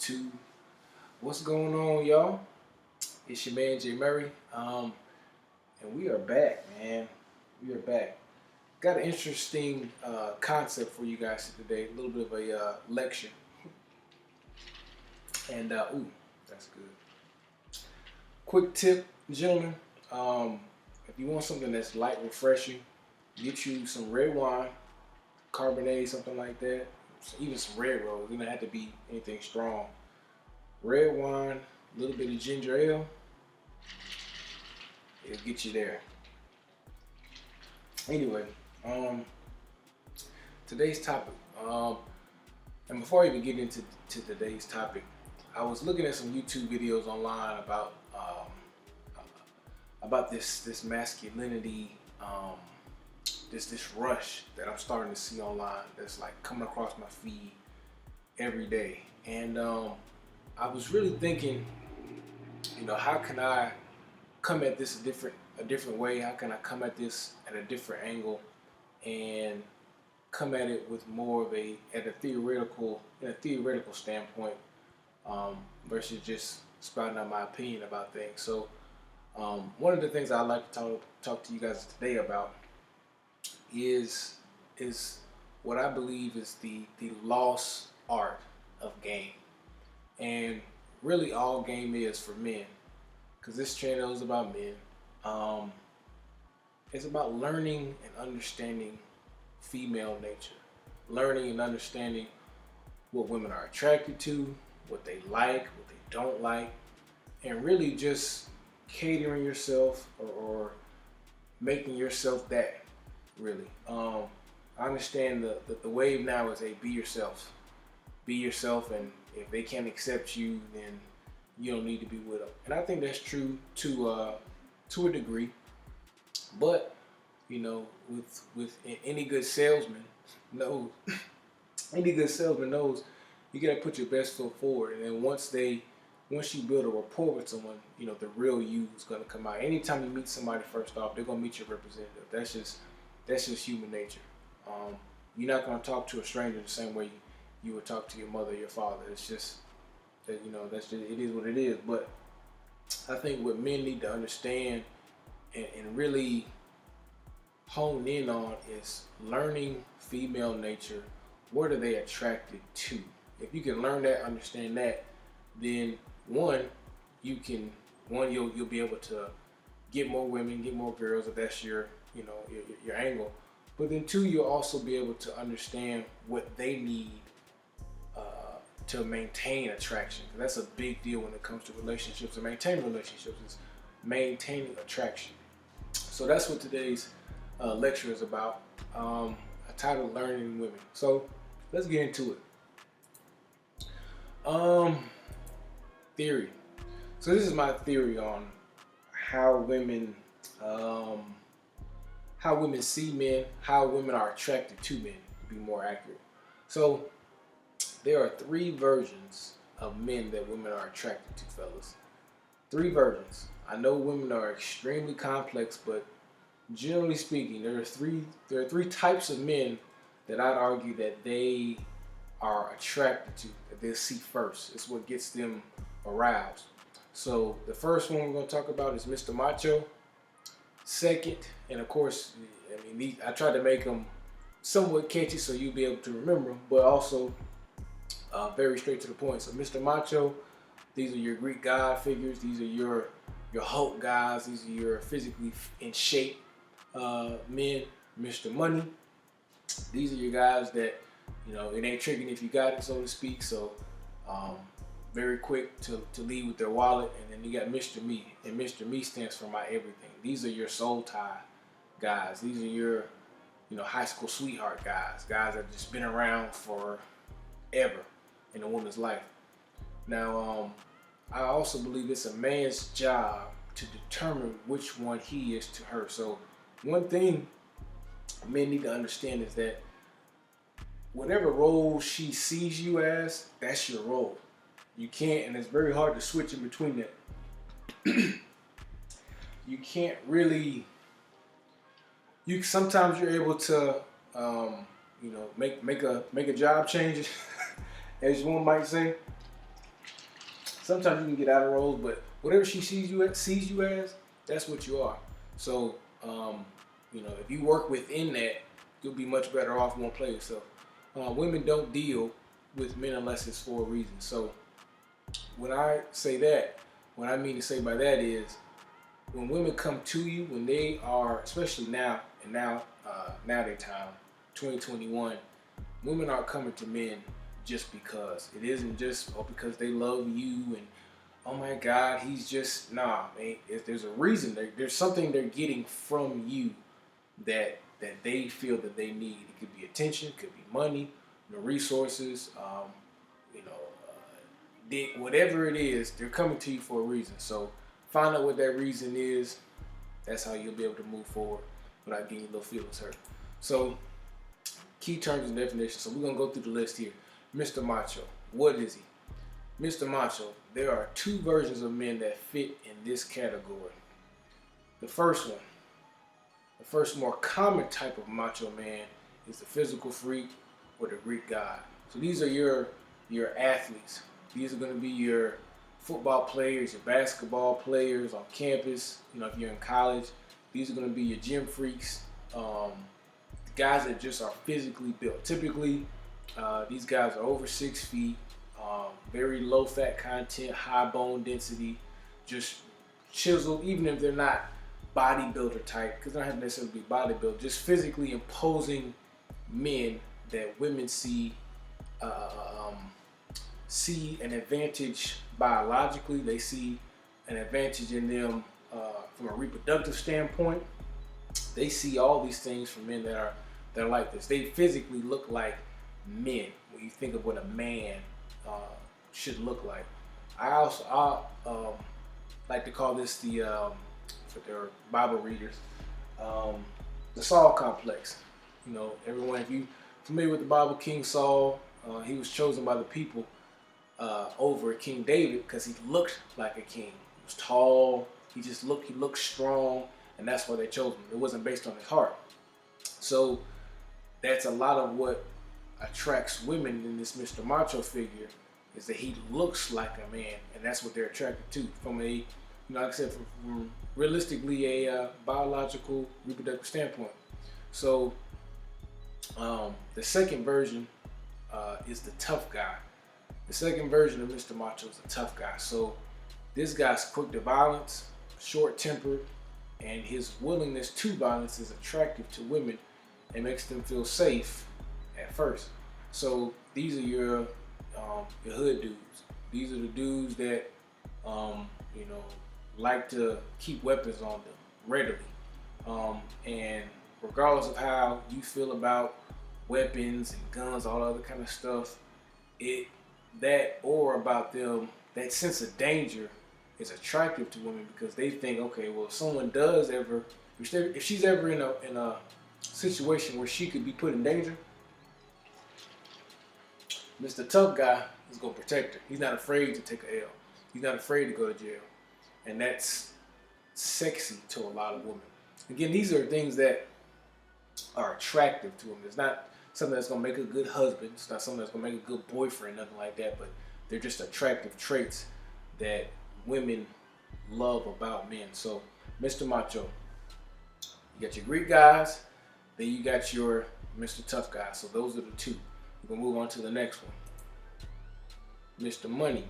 YouTube. What's going on, y'all? It's your man Jay Murray, and we are back, man. We are back. Got an interesting concept for you guys today. A little bit of a lecture, and that's good. Quick tip, gentlemen. If you want something that's light, refreshing, get you some red wine, Cabernet, something like that. Even some red rose. It doesn't have to be anything strong. Red wine, a little bit of ginger ale, it'll get you there. Anyway, um, today's topic. And before I even get into today's topic, I was looking at some YouTube videos online about this masculinity, this rush that I'm starting to see online. That's like coming across my feed every day, and I was really thinking, how can I come at this a different way? How can I come at this at a different angle and come at it with more of a theoretical standpoint, versus just spouting out my opinion about things. So one of the things I'd like to talk to you guys today about is what I believe is the lost art of game, and really all game is for men, because this channel is about men. It's about learning and understanding female nature, learning and understanding what women are attracted to, what they like, what they don't like, and really just catering yourself or making yourself that, really. I understand the wave now is, hey, be yourself. Be yourself, and if they can't accept you, then you don't need to be with them. And I think that's true to a degree. But with any good salesman knows, any good salesman knows you gotta put your best foot forward. And then once you build a rapport with someone, the real you is gonna come out. Anytime you meet somebody, first off, they're gonna meet your representative. That's just human nature. You're not gonna talk to a stranger the same way you would talk to your mother or your father. It's just that it is what it is. But I think what men need to understand and really hone in on is learning female nature. What are they attracted to? If you can learn that, understand that, then you'll be able to get more women, get more girls, if that's your angle. But then two, you'll also be able to understand what they need to maintain attraction. That's a big deal when it comes to relationships. And maintaining relationships is maintaining attraction. So that's what today's lecture is about. I titled "Learning Women." So let's get into it. Theory. So this is my theory on how women see men, how women are attracted to men, to be more accurate. So there are three versions of men that women are attracted to, fellas. Three versions. I know women are extremely complex, but generally speaking, there are three types of men that I'd argue that they are attracted to, that they see first. It's what gets them aroused. So the first one we're going to talk about is Mr. Macho. Second, and of course, I tried to make them somewhat catchy so you'll be able to remember them, but also very straight to the point. So Mr. Macho, these are your Greek god figures. These are your Hulk guys. These are your physically in shape men. Mr. Money, these are your guys that it ain't tricking if you got it, so to speak. So very quick to leave with their wallet. And then you got Mr. Me, and Mr. Me stands for my everything. These are your soul tie guys. These are your high school sweetheart guys that have just been around forever in a woman's life. Now, I also believe it's a man's job to determine which one he is to her. So one thing men need to understand is that whatever role she sees you as, that's your role. You can't, and it's very hard to switch in between that. You can't really. Sometimes you're able to, make a job change, as one might say. Sometimes you can get out of roles, but whatever she sees you as, that's what you are. So, if you work within that, you'll be much better off. Won't play yourself. Women don't deal with men unless it's for a reason. So, when I say that, what I mean to say by that is, when women come to you, when they are, especially now and nowadays time, 2021, women aren't coming to men just because. It isn't just because they love you and oh my God, he's just nah. Man, there's a reason. There's something they're getting from you that they feel that they need. It could be attention, it could be money, resources, whatever it is. They're coming to you for a reason. So find out what that reason is. That's how you'll be able to move forward without getting your little feelings hurt. So key terms and definitions. So we're gonna go through the list here. Mr. Macho, what is he? Mr. Macho, there are two versions of men that fit in this category. The first more common type of macho man is the physical freak or the Greek god. So these are your athletes. These are going to be your football players, your basketball players on campus. If you're in college, these are going to be your gym freaks, guys that just are physically built. Typically, these guys are over 6 feet, very low fat content, high bone density, just chiseled, even if they're not bodybuilder type, because they don't have to necessarily be bodybuilder, just physically imposing men that women see an advantage biologically. They see an advantage in them from a reproductive standpoint. They see all these things from men that are like this. They physically look like men when you think of what a man should look like. I like to call this for their Bible readers, the Saul complex. Everyone, if you familiar with the Bible, King Saul, he was chosen by the people over King David because he looked like a king. He was tall. He looked strong, and that's why they chose him. It wasn't based on his heart. So that's a lot of what attracts women in this Mr. Macho figure, is that he looks like a man, and that's what they're attracted to from a, like I said, from realistically a biological reproductive standpoint. So the second version is the tough guy. The second version of Mr. Macho is a tough guy. So this guy's quick to violence, short-tempered, and his willingness to violence is attractive to women and makes them feel safe at first. So these are your hood dudes. These are the dudes that like to keep weapons on them readily. And regardless of how you feel about weapons and guns, all other kind of stuff, about them, that sense of danger is attractive to women because they think, okay, well, if someone does ever, if she's ever in a situation where she could be put in danger, Mr. Tough Guy is gonna protect her. He's not afraid to take a L. He's not afraid to go to jail, and that's sexy to a lot of women. Again, these are things that are attractive to them. It's not something that's gonna make a good husband. It's not something that's gonna make a good boyfriend, nothing like that. But they're just attractive traits that women love about men. So, Mr. Macho, you got your Greek guys, then you got your Mr. Tough Guy. So those are the two. We're gonna move on to the next one. Mr. Money.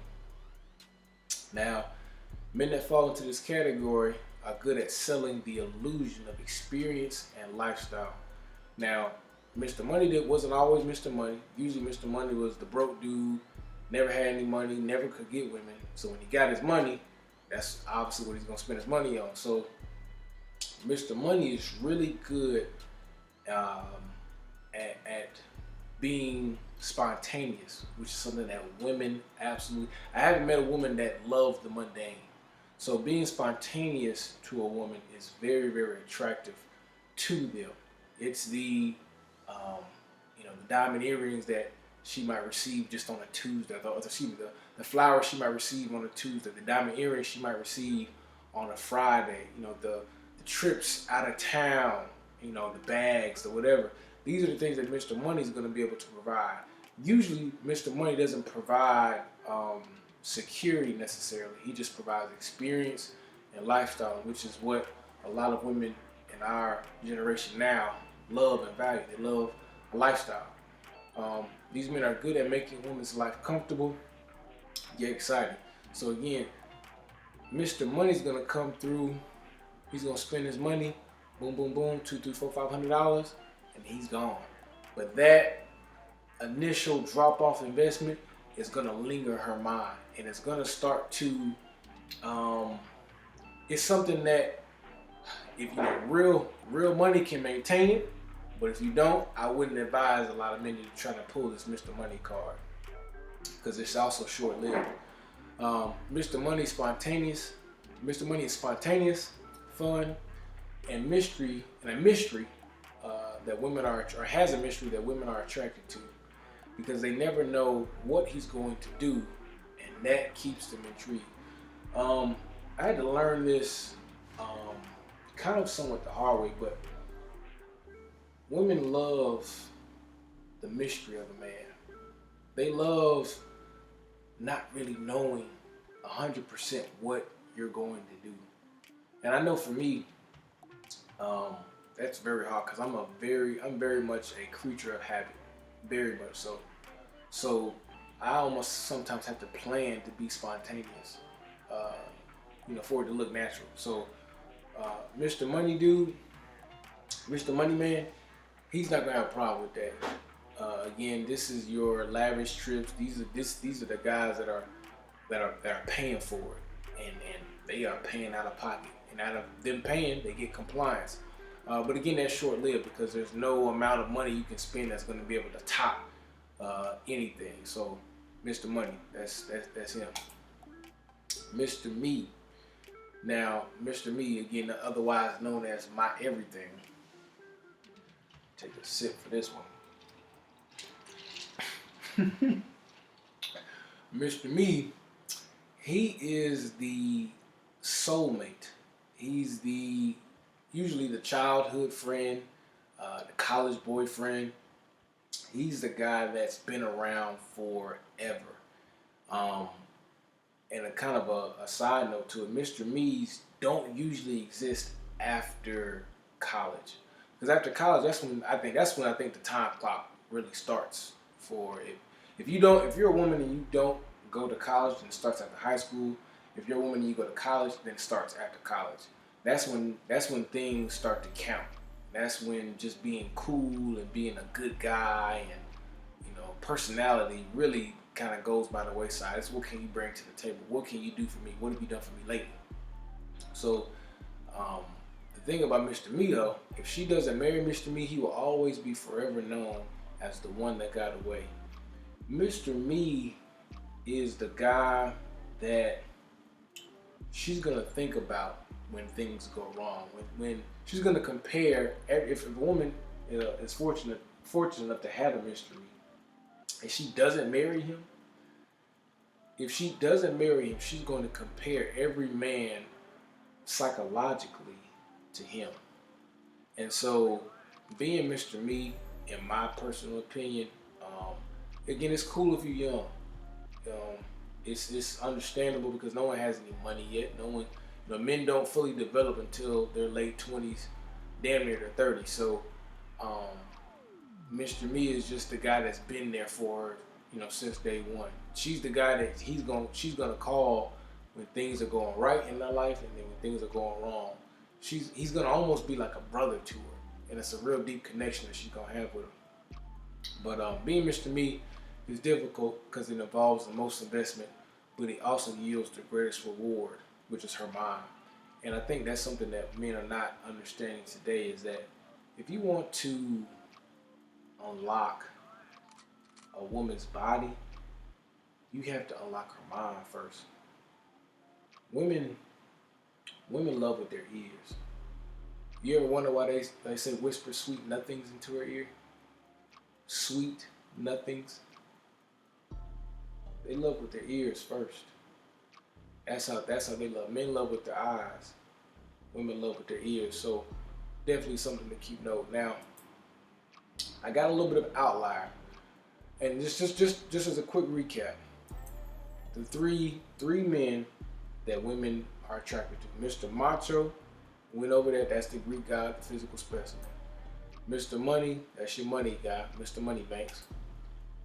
Now, men that fall into this category are good at selling the illusion of experience and lifestyle. Now, Mr. Money wasn't always Mr. Money. Usually Mr. Money was the broke dude, never had any money, never could get women. So when he got his money, that's obviously what he's gonna spend his money on. So Mr. Money is really good at being spontaneous, which is something that women absolutely. I haven't met a woman that loves the mundane. So being spontaneous to a woman is very, very attractive to them. It's the diamond earrings that she might receive just on a Tuesday. The flowers she might receive on a Tuesday. The diamond earrings she might receive on a Friday. The trips out of town. The bags or whatever. These are the things that Mr. Money is going to be able to provide. Usually, Mr. Money doesn't provide security necessarily. He just provides experience and lifestyle, which is what a lot of women in our generation now love and value. They love a lifestyle. These men are good at making women's life comfortable, yet exciting. So again, Mr. Money's gonna come through. He's gonna spend his money, boom, boom, boom, $200, $300, $400, $500, and he's gone. But that initial drop-off investment is gonna linger in her mind, and it's gonna start to. It's something that, if you know, real money can maintain it, but if you don't, I wouldn't advise a lot of men to try to pull this Mr. Money card because it's also short-lived. Mr. Money is spontaneous. Mr. Money is spontaneous, fun, and mystery, that women are, or has a mystery that women are attracted to, because they never know what he's going to do, and that keeps them intrigued. I had to learn this kind of somewhat the hard way, but women love the mystery of a man. They love not really knowing 100% what you're going to do. And I know for me, that's very hard because I'm very much a creature of habit, very much so. So I almost sometimes have to plan to be spontaneous, for it to look natural. So Mr. Money dude, Mr. Money man, he's not gonna have a problem with that. Again, this is your lavish trips. These are the guys that are paying for it, and they are paying out of pocket. And out of them paying, they get compliance. But again, that's short-lived because there's no amount of money you can spend that's going to be able to top anything. So, Mr. Money, that's him. Mr. Me. Now, Mr. Me, again, otherwise known as my everything. Take a sip for this one. Mr. Me, he is the soulmate. He's usually the childhood friend, the college boyfriend. He's the guy that's been around forever. And a kind of a side note to it, Mr. Me's don't usually exist after college. Because after college, that's when I think the time clock really starts for it. If you're a woman and you don't go to college, then it starts after high school. If you're a woman and you go to college, then it starts after college. That's when things start to count. That's when just being cool and being a good guy and personality really kind of goes by the wayside. It's what can you bring to the table? What can you do for me? What have you done for me lately? So the thing about Mr. Me though, if she doesn't marry Mr. Me, he will always be forever known as the one that got away. Mr. Me is the guy that she's gonna think about when things go wrong. When she's gonna compare, if a woman is fortunate enough to have a mystery, and she doesn't marry him, she's going to compare every man psychologically to him. And so, being Mr. Me, in my personal opinion, again, it's cool if you're young. It's understandable because no one has any money yet. No one, men don't fully develop until their late 20s, damn near their 30s. So, Mr. Me is just the guy that's been there for her, since day one. She's the guy that she's gonna call when things are going right in her life, and then when things are going wrong. He's gonna almost be like a brother to her, and it's a real deep connection that she's gonna have with him. But being Mr. Me is difficult because it involves the most investment, but it also yields the greatest reward, which is her mind. And I think that's something that men are not understanding today, is that if you want to unlock a woman's body, you have to unlock her mind first. Women love with their ears. You ever wonder why they say whisper sweet nothings into her ear? Sweet nothings. They love with their ears first. That's how they love. Men love with their eyes. Women love with their ears. So definitely something to keep note. Now, I got a little bit of outlier, and just as a quick recap, the three men that women are attracted to. Mr. Macho, went over that. That's the Greek god, the physical specimen. Mr. Money, that's your money guy, Mr. Moneybanks.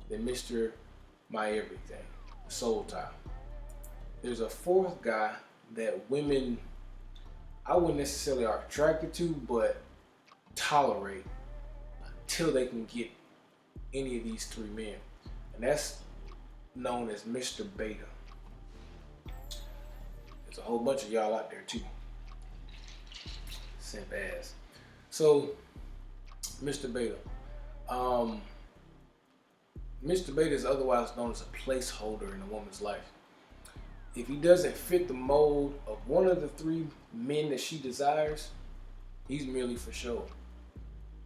Then Mr. My Everything, the soul tie. There's a fourth guy that women, I wouldn't necessarily are attracted to, but tolerate until they can get any of these three men. And that's known as Mr. Beta. There's a whole bunch of y'all out there too. Simp ass. So, Mr. Beta. Mr. Beta is otherwise known as a placeholder in a woman's life. If he doesn't fit the mold of one of the three men that she desires, he's merely for show.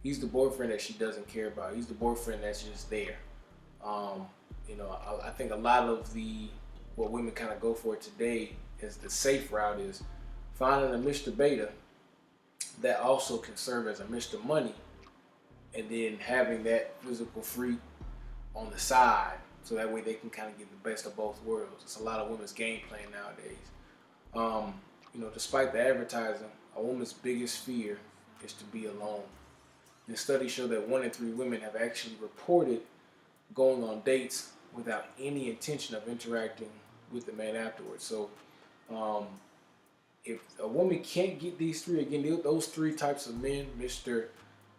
He's the boyfriend that she doesn't care about. He's the boyfriend that's just there. I think a lot of what women kind of go for today is the safe route is finding a Mr. Beta that also can serve as a Mr. Money, and then having that physical freak on the side, so that way they can kind of get the best of both worlds. It's a lot of women's game plan nowadays. Despite the advertising, a woman's biggest fear is to be alone. And studies show that 1 in 3 women have actually reported going on dates without any intention of interacting with the man afterwards. So if a woman can't get these three, again, those three types of men, Mr.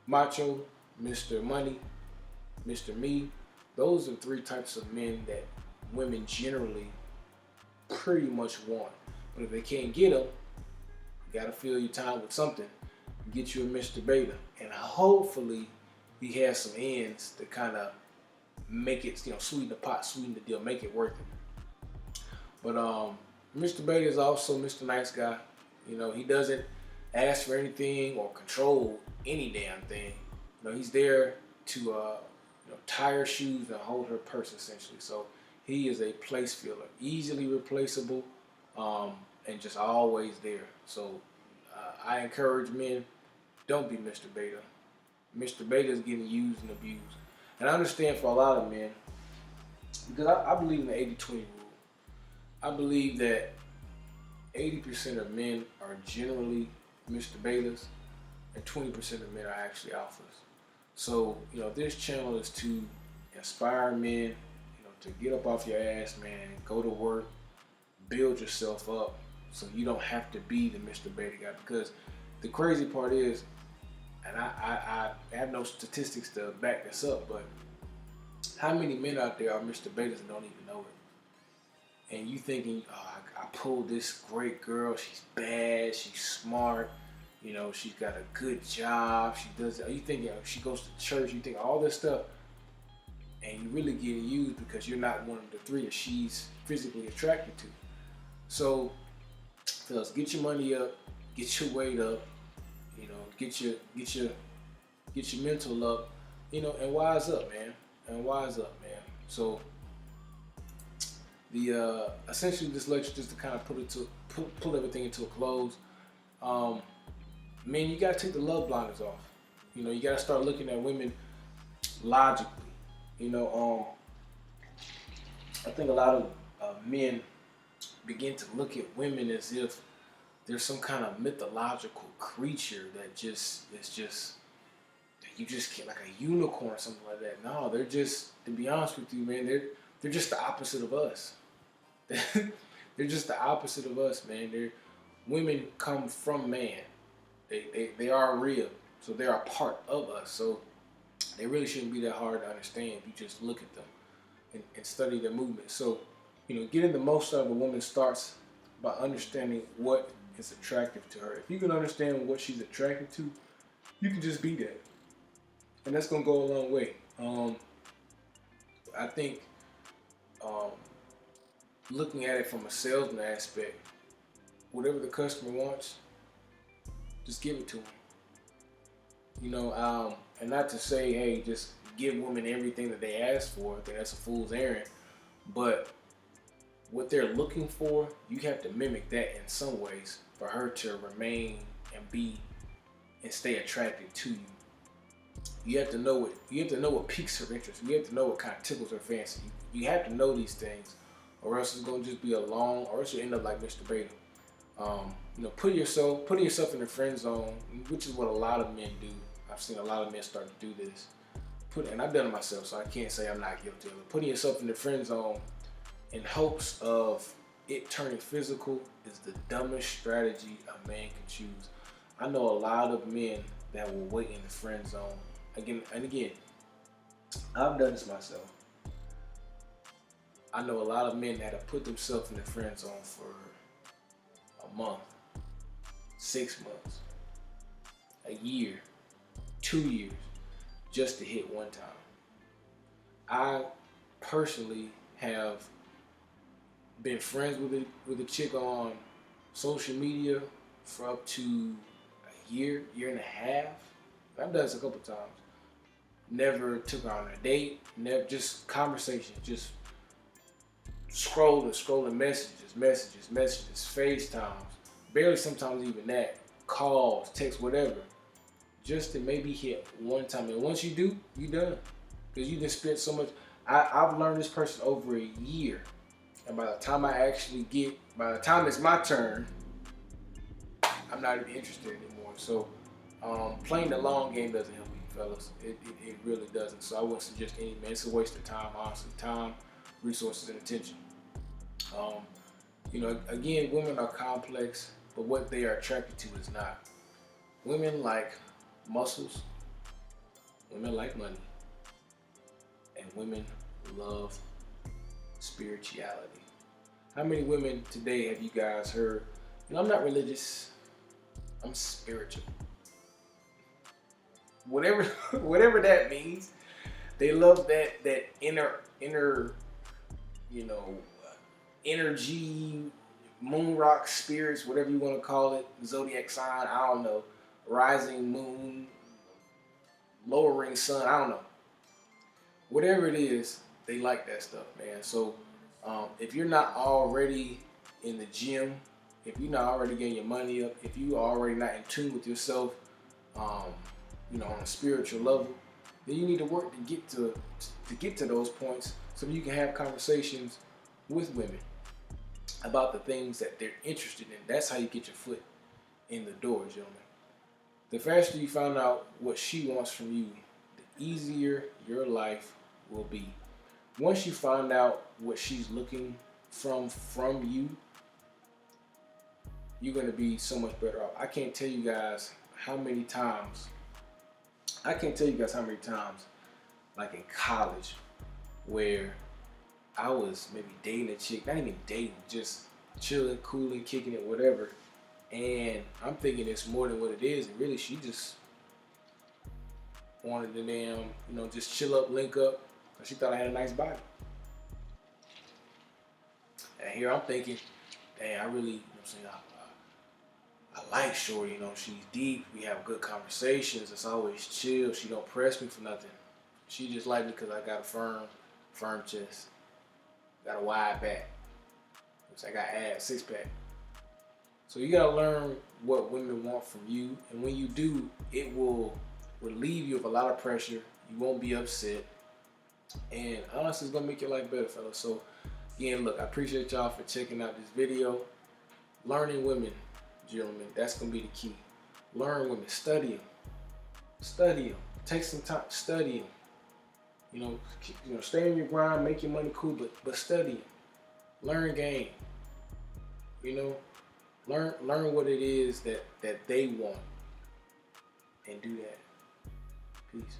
Macho, Mr. Money, Mr. Me, those are 3 types of men that women generally pretty much want. But if they can't get them, you gotta fill your time with something. Get you a Mr. Beta, and hopefully he has some ends to kind of make it, sweeten the pot, sweeten the deal, make it worth it. But Mr. Beta is also Mr. Nice Guy. He doesn't ask for anything or control any damn thing. He's there to tie her shoes and hold her purse, essentially. So he is a place filler, easily replaceable, and just always there. So I encourage men, don't be Mr. Beta. Mr. Beta is getting used and abused. And I understand for a lot of men, because I believe in the 80-20 rule. I believe that 80% of men are generally Mr. Betas, and 20% of men are actually alphas. So, this channel is to inspire men, to get up off your ass, man, go to work, build yourself up, so you don't have to be the Mr. Beta guy. Because the crazy part is, and I have no statistics to back this up, but how many men out there are Mr. Betas and don't even know it? And you thinking, I pulled this great girl, she's bad, she's smart, she's got a good job, you think she goes to church, you think all this stuff, and you really get used because you're not one of the 3 that she's physically attracted to. So, fellas, get your money up, get your weight up, get your mental up, and wise up, man. So the essentially this lecture, just to kind of pull everything into a close. Man, you gotta take the love blinders off. You gotta start looking at women logically. I think a lot of men begin to look at women as if they're some kind of mythological creature that you just can't, like a unicorn or something like that. No, they're just, to be honest with you, man, they're just the opposite of us. They're just the opposite of us, man. Women come from man. They are real, so they're a part of us. So they really shouldn't be that hard to understand if you just look at them and study their movement. So, getting the most out of a woman starts by understanding what is attractive to her. If you can understand what she's attracted to, you can just be that. And that's going to go a long way. I think looking at it from a salesman aspect, whatever the customer wants, just give it to them. And not to say, hey, just give women everything that they ask for. I think that's a fool's errand. But what they're looking for, you have to mimic that in some ways for her to remain and stay attracted to you. You have to know what piques her interest. You have to know what kind of tickles her fancy. You have to know these things, or else it's gonna just be a long, or else you end up like Mr. Beta. Putting yourself in the friend zone, which is what a lot of men do. I've seen a lot of men start to do this. And I've done it myself, so I can't say I'm not guilty of it. Putting yourself in the friend zone in hopes of it turning physical is the dumbest strategy a man can choose. I know a lot of men that will wait in the friend zone. Again and again, I've done this myself. I know a lot of men that have put themselves in the friend zone for a month, 6 months, a year, 2 years, just to hit one time. I personally have been friends with a chick on social media for up to a year and a half. I've done this a couple times. Never took her on a date. Never, just conversation, just scrolling messages, FaceTimes, barely sometimes even that, calls, texts, whatever, just to maybe hit one time. And once you do, you done, because you just spent so much. I've learned this person over a year, and by the time it's my turn, I'm not even interested anymore. So playing the long game doesn't help you, fellas. It really doesn't. So I wouldn't suggest any man. It's a waste of time, honestly. Time, resources, and attention. Again, women are complex, but what they are attracted to is not. Women like muscles, women like money, and women love spirituality. How many women today have you guys heard, I'm not religious, I'm spiritual? Whatever whatever that means, they love that inner energy, moon rock spirits, whatever you want to call it, zodiac sign, I don't know, rising moon, lowering sun, I don't know. Whatever it is, they like that stuff, man. So if you're not already in the gym, if you're not already getting your money up, if you are already not in tune with yourself, on a spiritual level, then you need to work to get to those points so you can have conversations with women about the things that they're interested in. That's how you get your foot in the door, gentlemen. The faster you find out what she wants from you, the easier your life will be. Once you find out what she's looking from you, you're going to be so much better off. I can't tell you guys how many times, like in college, where I was maybe dating a chick, not even dating, just chilling, cooling, kicking it, whatever. And I'm thinking it's more than what it is. And really, she just wanted to just chill up, link up. She thought I had a nice body. And here I'm thinking, dang, I really, I like Shorty, she's deep. We have good conversations. It's always chill. She don't press me for nothing. She just like me because I got a firm chest. Got a wide back. I got abs, 6-pack. So you gotta learn what women want from you, and when you do, it will relieve you of a lot of pressure. You won't be upset, and honestly, it's gonna make your life better, fellas. So again, look, I appreciate y'all for checking out this video. Learning women, gentlemen, that's gonna be the key. Learn women, study them. Take some time, study them. Stay on your grind, make your money cool, but study them. Learn game. Learn what it is that they want, and do that. Peace.